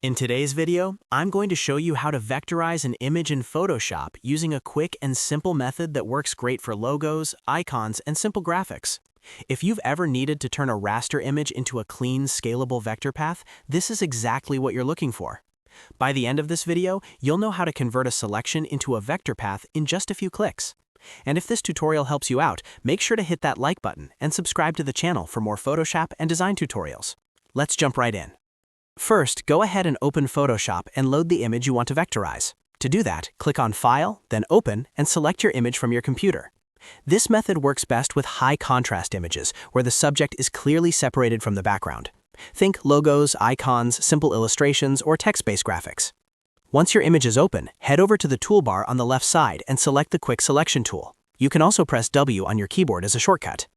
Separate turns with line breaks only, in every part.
In today's video, I'm going to show you how to vectorize an image in Photoshop using a quick and simple method that works great for logos, icons, and simple graphics. If you've ever needed to turn a raster image into a clean, scalable vector path, this is exactly what you're looking for. By the end of this video, you'll know how to convert a selection into a vector path in just a few clicks. And if this tutorial helps you out, make sure to hit that like button and subscribe to the channel for more Photoshop and design tutorials. Let's jump right in. First, go ahead and open Photoshop and load the image you want to vectorize. To do that, click on File, then Open, and select your image from your computer. This method works best with high-contrast images, where the subject is clearly separated from the background. Think logos, icons, simple illustrations, or text-based graphics. Once your image is open, head over to the toolbar on the left side and select the Quick Selection tool. You can also press W on your keyboard as a shortcut.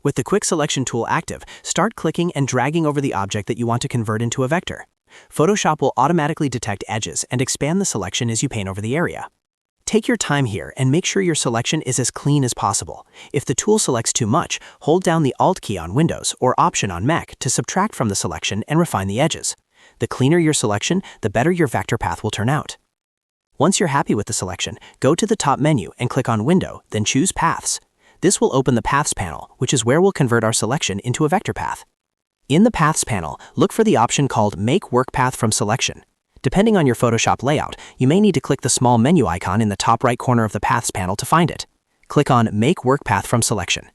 With the Quick Selection tool active, start clicking and dragging over the object that you want to convert into a vector. Photoshop will automatically detect edges and expand the selection as you paint over the area. Take your time here and make sure your selection is as clean as possible. If the tool selects too much, hold down the Alt key on Windows or Option on Mac to subtract from the selection and refine the edges. The cleaner your selection, the better your vector path will turn out. Once you're happy with the selection, go to the top menu and click on Window, then choose Paths. This will open the Paths panel, which is where we'll convert our selection into a vector path. In the Paths panel, look for the option called Make Work Path from Selection. Depending on your Photoshop layout, you may need to click the small menu icon in the top right corner of the Paths panel to find it. Click on Make Work Path from Selection.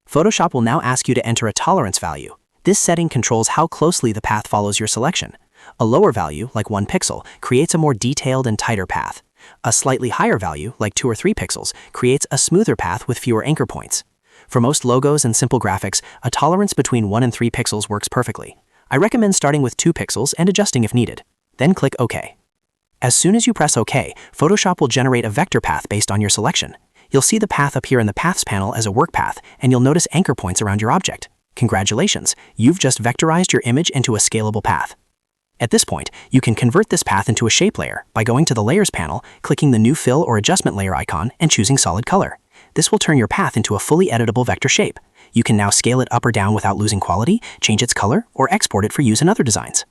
Photoshop will now ask you to enter a tolerance value. This setting controls how closely the path follows your selection. A lower value, like 1 pixel, creates a more detailed and tighter path. A slightly higher value, like 2 or 3 pixels, creates a smoother path with fewer anchor points. For most logos and simple graphics, a tolerance between 1 and 3 pixels works perfectly. I recommend starting with 2 pixels and adjusting if needed. Then click OK. As soon as you press OK, Photoshop will generate a vector path based on your selection. You'll see the path appear in the Paths panel as a work path, and you'll notice anchor points around your object. Congratulations, you've just vectorized your image into a scalable path. At this point, you can convert this path into a shape layer by going to the Layers panel, clicking the new Fill or Adjustment Layer icon, and choosing Solid Color. This will turn your path into a fully editable vector shape. You can now scale it up or down without losing quality, change its color, or export it for use in other designs.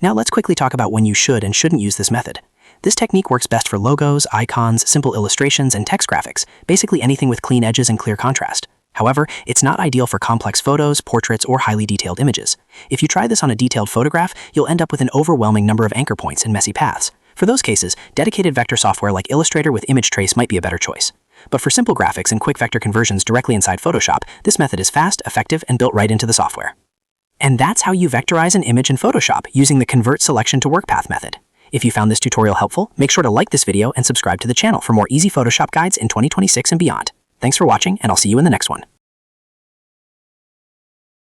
Now let's quickly talk about when you should and shouldn't use this method. This technique works best for logos, icons, simple illustrations, and text graphics, basically anything with clean edges and clear contrast. However, it's not ideal for complex photos, portraits, or highly detailed images. If you try this on a detailed photograph, you'll end up with an overwhelming number of anchor points and messy paths. For those cases, dedicated vector software like Illustrator with Image Trace might be a better choice. But for simple graphics and quick vector conversions directly inside Photoshop, this method is fast, effective, and built right into the software. And that's how you vectorize an image in Photoshop using the Convert Selection to Work Path method. If you found this tutorial helpful, make sure to like this video and subscribe to the channel for more easy Photoshop guides in 2026 and beyond. Thanks for watching, and I'll see you in the next one.